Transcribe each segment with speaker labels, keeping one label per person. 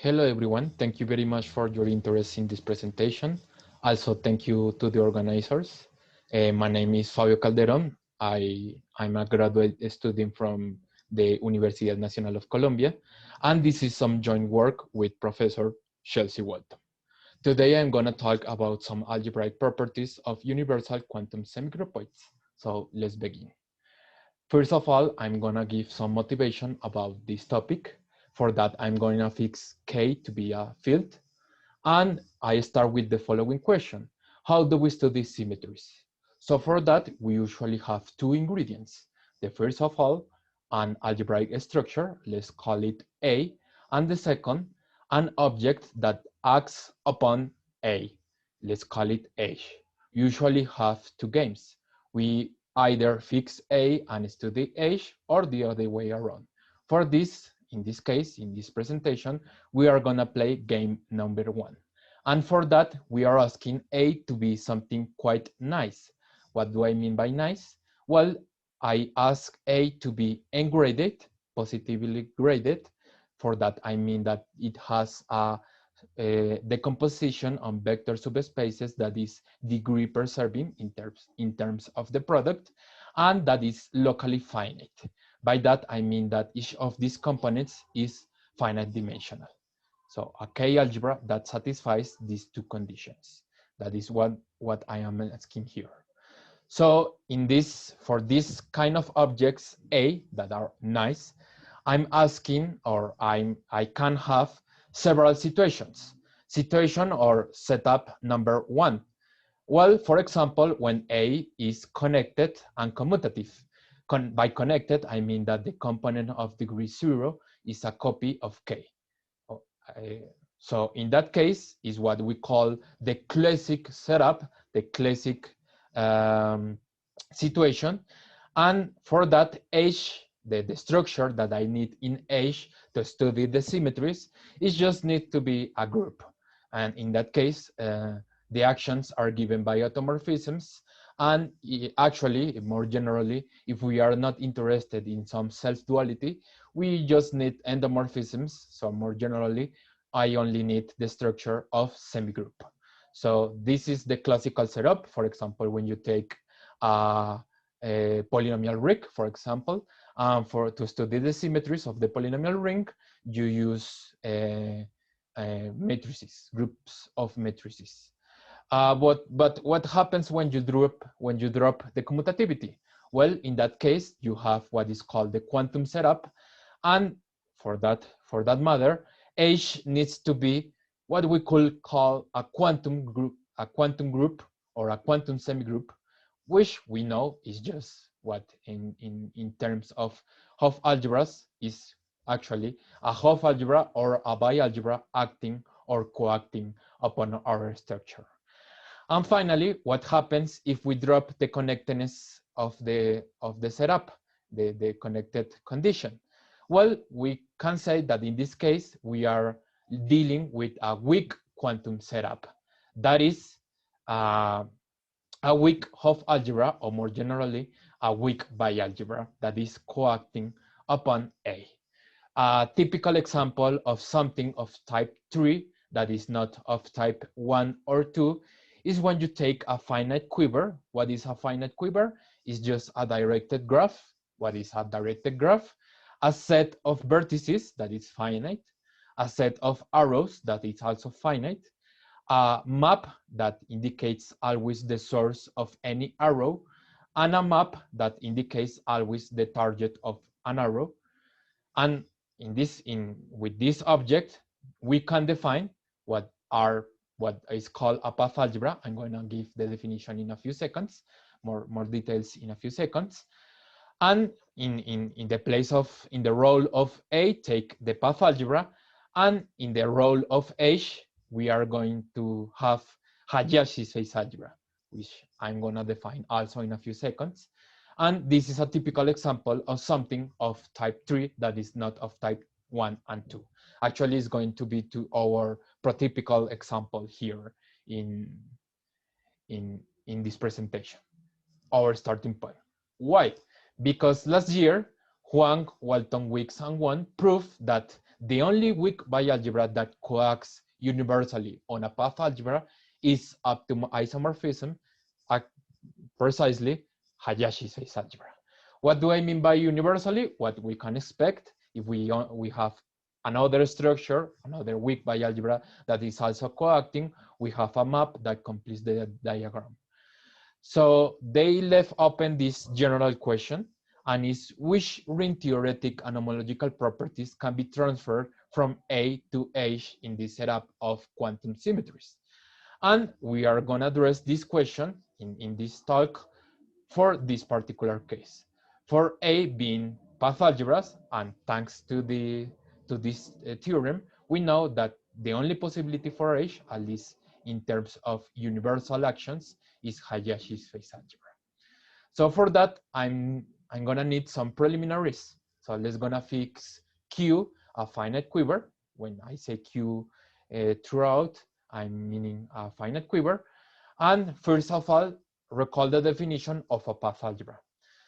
Speaker 1: Hello everyone, thank you very much for your interest in this presentation. Also, thank you to the organizers. My name is Fabio Calderón. I'm a graduate student from the Universidad Nacional of Colombia, and this is some joint work with Professor Chelsea Walton. Today I'm gonna talk about some algebraic properties of universal quantum semigroupoids. So let's begin. First of all, I'm gonna give some motivation about this topic. For that, I'm going to fix K to be a field. And I start with the following question. How do we study symmetries? So for that, we usually have two ingredients. The first of all, an algebraic structure, let's call it A, and the second, an object that acts upon A, let's call it H. Usually have two games. We either fix A and study H or the other way around. For this, in this case, in this presentation, we are gonna play game number one. And for that, we are asking A to be something quite nice. What do I mean by nice? Well, I ask A to be n-graded, positively graded. For that, I mean that it has a decomposition on vector subspaces that is degree preserving in terms of the product, and that is locally finite. By that, I mean that each of these components is finite dimensional. So a K-algebra that satisfies these two conditions. That is what I am asking here. So for this kind of objects A that are nice, I'm asking, or I can have several situations. Situation or setup number one. Well, for example, when A is connected and commutative. By connected, I mean that the component of degree 0 is a copy of K. So in that case is what we call the classic setup, the classic situation. And for that H, the structure that I need in H to study the symmetries, it just needs to be a group. And in that case, the actions are given by automorphisms. And actually, more generally, if we are not interested in some self-duality, we just need endomorphisms. So more generally, I only need the structure of semigroup. So this is the classical setup. For example, when you take a polynomial ring, for example, to study the symmetries of the polynomial ring, you use matrices, groups of matrices. But what happens when you drop the commutativity? Well, in that case, you have what is called the quantum setup, and for that matter, H needs to be what we could call a quantum group or a quantum semigroup, which we know is just what in terms of Hopf algebras is actually a Hopf algebra or a bialgebra acting or coacting upon our structure. And finally, what happens if we drop the connectedness of the setup, the connected condition? Well, we can say that in this case, we are dealing with a weak quantum setup. That is a weak Hopf algebra, or more generally, a weak bialgebra that is coacting upon A. A typical example of something of type 3 that is not of type 1 or 2 is when you take a finite quiver. What is a finite quiver? It's just a directed graph. What is a directed graph? A set of vertices that is finite, a set of arrows that is also finite, a map that indicates always the source of any arrow, and a map that indicates always the target of an arrow. And with this object, we can define what is called a path algebra. I'm going to give the definition in a few seconds, more details in a few seconds. And in the role of A, take the path algebra, and in the role of H, we are going to have Hayashi phase algebra, which I'm going to define also in a few seconds. And this is a typical example of something of type 3 that is not of type 1 and 2. Actually, it's going to be to our prototypical example here in this presentation, our starting point. Why? Because last year, Huang, Walton, Weeks, and Wong proved that The only weak bialgebra that coacts universally on a path algebra is isomorphism, precisely Hayashi's phase algebra. What do I mean by universally? What we can expect if we have another structure, another weak bialgebra that is also coacting, we have a map that completes the diagram. So they left open this general question, and is which ring theoretic and homological properties can be transferred from A to H in this setup of quantum symmetries. And we are going to address this question in this talk for this particular case. For A being path algebras, and thanks to this theorem, we know that the only possibility for H, at least in terms of universal actions, is Hayashi's phase algebra. So for that, I'm gonna need some preliminaries. So let's gonna fix Q, a finite quiver. When I say Q throughout, I'm meaning a finite quiver. And first of all, recall the definition of a path algebra.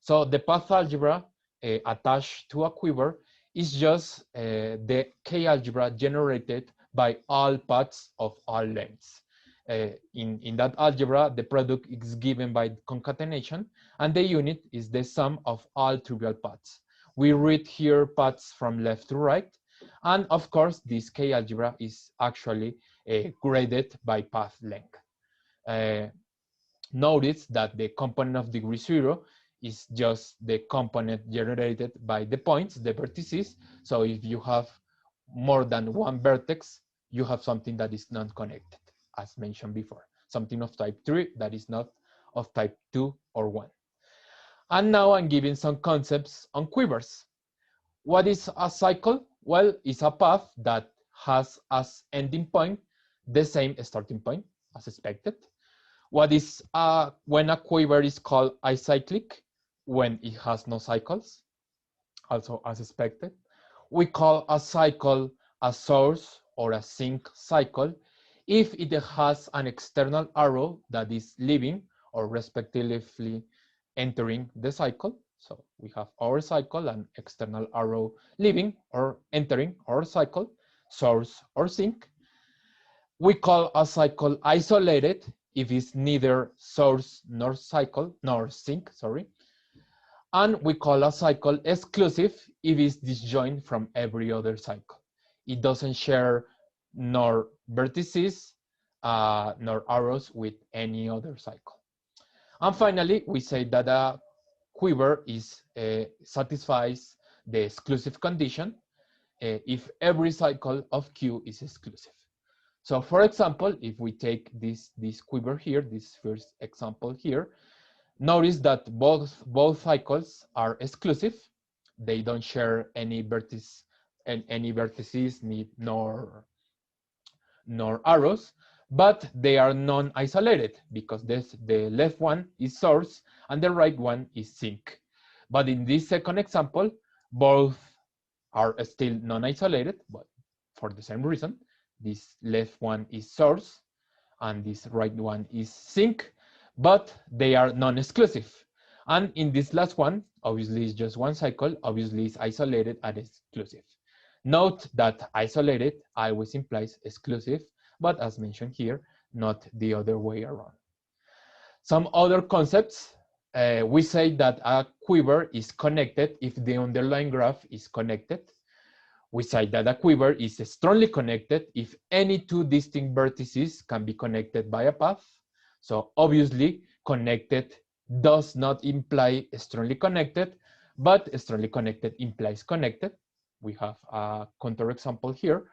Speaker 1: So the path algebra attached to a quiver is just the K-algebra generated by all paths of all lengths. In that algebra, the product is given by concatenation, and the unit is the sum of all trivial paths. We read here paths from left to right, and of course, this K-algebra is actually graded by path length. Notice that the component of degree 0 is just the component generated by the points, the vertices. So if you have more than one vertex, you have something that is not connected, as mentioned before. Something of type 3 that is not of type 2 or 1. And now I'm giving some concepts on quivers. What is a cycle? Well, it's a path that has as ending point the same starting point as expected. What is when a quiver is called acyclic? When it has no cycles, also as expected. We call a cycle a source or a sink cycle if it has an external arrow that is leaving or respectively entering the cycle. So we have our cycle and external arrow leaving or entering our cycle, source or sink. We call a cycle isolated if it's neither source nor cycle, nor sink, sorry. And we call a cycle exclusive if it's disjoint from every other cycle. It doesn't share nor vertices nor arrows with any other cycle. And finally, we say that a quiver satisfies the exclusive condition if every cycle of Q is exclusive. So for example, if we take this quiver here, this first example here, notice that both cycles are exclusive. They don't share any vertices nor arrows, but they are non-isolated because the left one is source and the right one is sink. But in this second example, both are still non-isolated, but for the same reason. This left one is source and this right one is sink, but they are non-exclusive. And in this last one, obviously it's just one cycle, obviously it's isolated and exclusive. Note that isolated always implies exclusive, but as mentioned here, not the other way around. Some other concepts, we say that a quiver is connected if the underlying graph is connected. We say that a quiver is strongly connected if any two distinct vertices can be connected by a path. So obviously, connected does not imply strongly connected, but strongly connected implies connected. We have a counterexample here.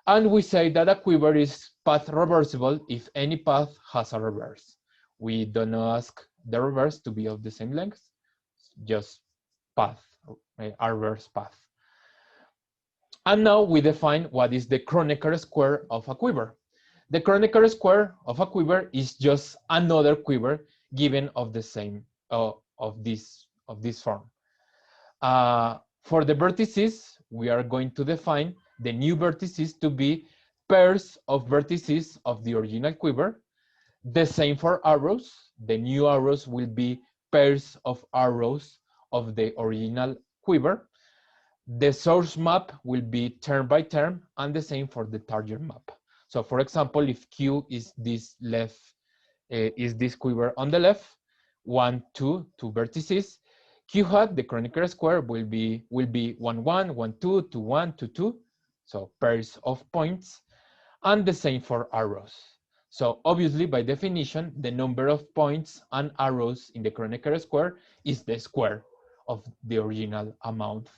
Speaker 1: And we say that a quiver is path reversible if any path has a reverse. We don't ask the reverse to be of the same length, just path, a reverse path. And now we define what is the Kronecker square of a quiver. The Kronecker square of a quiver is just another quiver given of the same of this form. For the vertices, we are going to define the new vertices to be pairs of vertices of the original quiver. The same for arrows. The new arrows will be pairs of arrows of the original quiver. The source map will be term by term, and the same for the target map. So for example, if Q is this left, is this quiver on the left, 1, 2, 2 vertices, Q hat, the Kronecker square, will be 1, 1, 1, 2, 2, 1, 2, 2, so pairs of points, and the same for arrows. So obviously, by definition, the number of points and arrows in the Kronecker square is the square of the original amount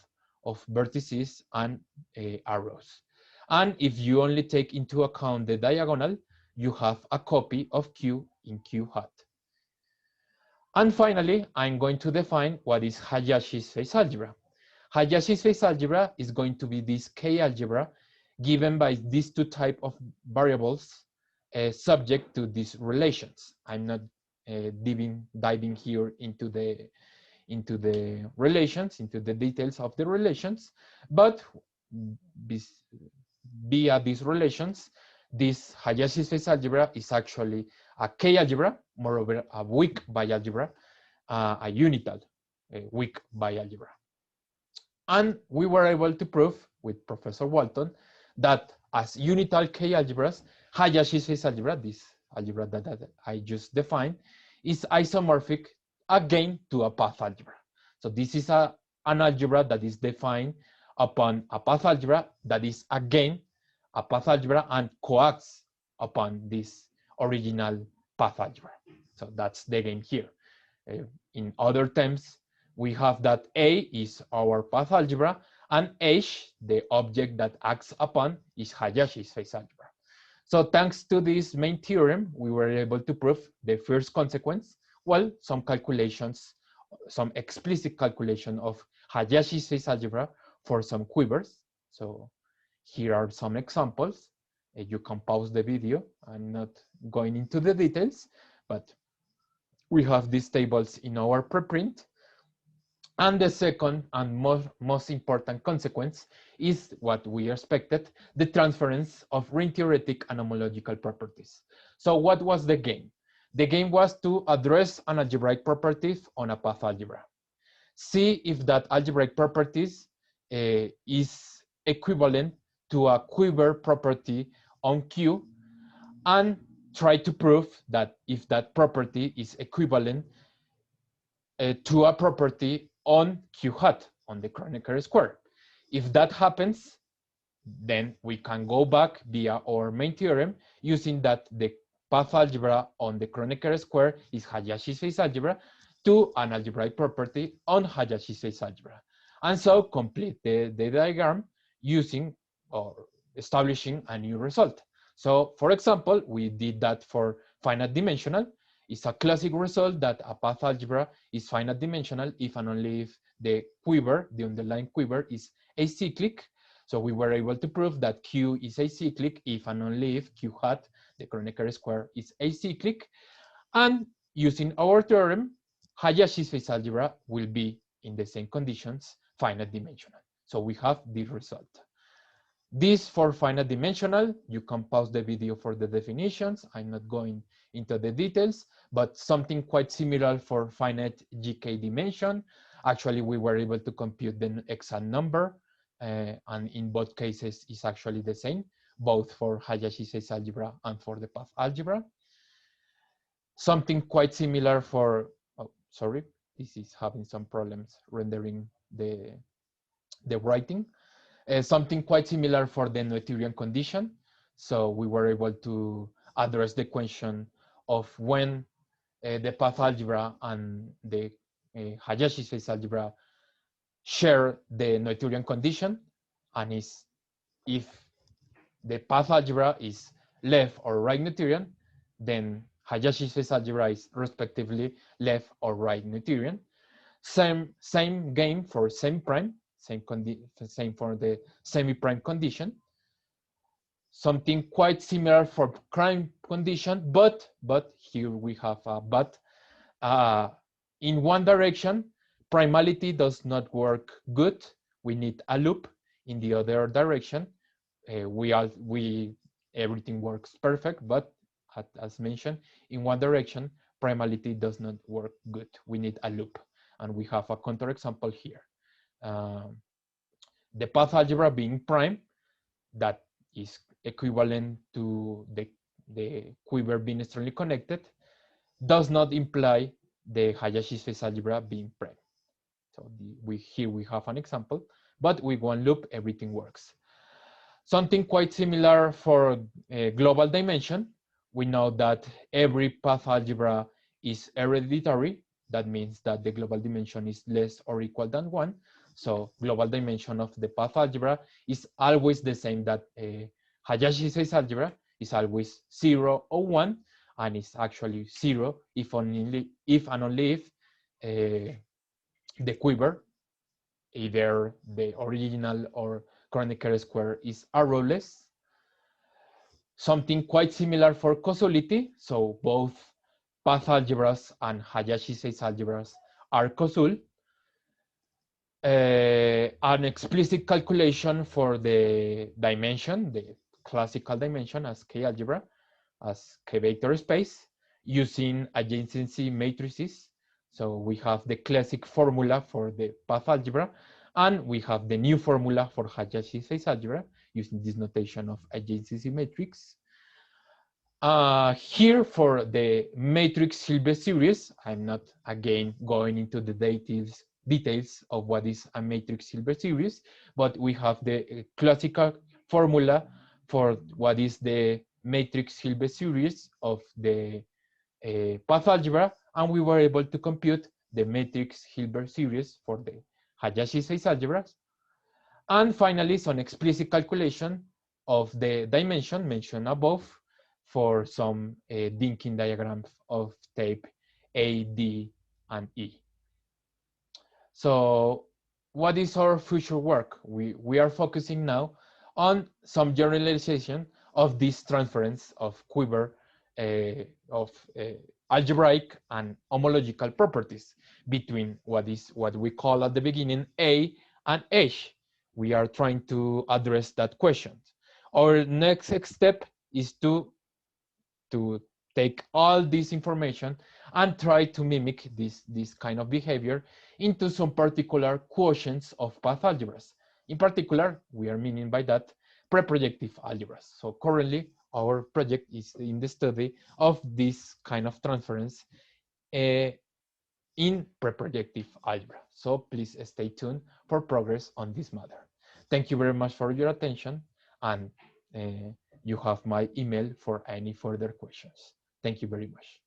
Speaker 1: of vertices and arrows. And if you only take into account the diagonal, you have a copy of Q in Q hat. And finally, I'm going to define what is Hayashi's phase algebra. Hayashi's phase algebra is going to be this K algebra given by these two types of variables subject to these relations. I'm not diving here into the relations, into the details of the relations, but via these relations, this Hayashi's phase algebra is actually a K algebra, moreover a weak bialgebra, a unital weak bialgebra. And we were able to prove with Professor Walton that as unital K algebras, Hayashi's phase algebra, this algebra that I just defined, is isomorphic again to a path algebra. So this is an algebra that is defined upon a path algebra that is again a path algebra and coacts upon this original path algebra. So that's the game here. In other terms, we have that A is our path algebra and H, the object that acts upon, is Hayashi's phase algebra. So thanks to this main theorem, we were able to prove the first consequence. Well, some calculations, some explicit calculation of Hayashi's phase algebra for some quivers. So here are some examples. You can pause the video. I'm not going into the details, but we have these tables in our preprint. And the second and most important consequence is what we expected, the transference of ring theoretic and homological properties. So what was the game? The game was to address an algebraic property on a path algebra. See if that algebraic properties is equivalent to a quiver property on Q, and try to prove that if that property is equivalent to a property on Q hat, on the Kronecker square. If that happens, then we can go back via our main theorem using that the path algebra on the Kronecker square is Hayashi's phase algebra to an algebraic property on Hayashi's phase algebra. And so complete the diagram using or establishing a new result. So for example, we did that for finite dimensional. It's a classic result that a path algebra is finite dimensional if and only if the quiver, the underlying quiver, is acyclic. So we were able to prove that Q is acyclic if and only if Q hat, the Kronecker square, is acyclic. And using our theorem, Hayashi's phase algebra will be in the same conditions, finite dimensional. So we have this result. This for finite dimensional, you can pause the video for the definitions. I'm not going into the details, but something quite similar for finite GK dimension. Actually, we were able to compute the exact number, and in both cases, it's actually the same, both for Hayashi's phase algebra and for the path algebra. Something quite similar for, oh, sorry, this is having some problems rendering the writing. Something quite similar for the Noetherian condition. So we were able to address the question of when the path algebra and the Hayashi's phase algebra share the Noetherian condition, and is if the path algebra is left or right Noetherian, then Hayashi's phase algebra is respectively left or right Noetherian. Same game for semi-prime, same for the semi-prime condition. Something quite similar for prime condition, but here we have a but. In one direction, primality does not work good. We need a loop. In the other direction, everything works perfect, but as mentioned, in one direction, primality does not work good. We need a loop, and we have a counterexample here. the path algebra being prime, that is equivalent to the quiver being strongly connected, does not imply the Hayashi space algebra being prime. So here we have an example, but with one loop, everything works. Something quite similar for a global dimension. We know that every path algebra is hereditary. That means that the global dimension is less or equal than 1. So global dimension of the path algebra is always the same that Hayashi space algebra is always 0 or 1, and it's actually 0 if and only if the quiver, either the original or Kronecker square, is arrowless. Something quite similar for causality. So both path algebras and Hayashi space algebras are causal. An explicit calculation for the dimension, the classical dimension as K algebra, as K vector space, using adjacency matrices. So we have the classic formula for the path algebra, and we have the new formula for Hayashi space algebra using this notation of adjacency matrix. Here for the matrix Hilbert series, I'm not again going into the details of what is a matrix Hilbert series, but we have the classical formula for what is the matrix Hilbert series of the path algebra, and we were able to compute the matrix Hilbert series for the Hayashi space algebras. And finally, some explicit calculation of the dimension mentioned above for some dinking diagrams of tape A, D, and E. So what is our future work? We are focusing now on some generalization of this transference of quiver of algebraic and homological properties between what we call at the beginning A and H. We are trying to address that question. Our next step is to take all this information and try to mimic this kind of behavior into some particular quotients of path algebras. In particular, we are meaning by that preprojective algebras. So currently, our project is in the study of this kind of transference in preprojective algebra. So please stay tuned for progress on this matter. Thank you very much for your attention, and you have my email for any further questions. Thank you very much.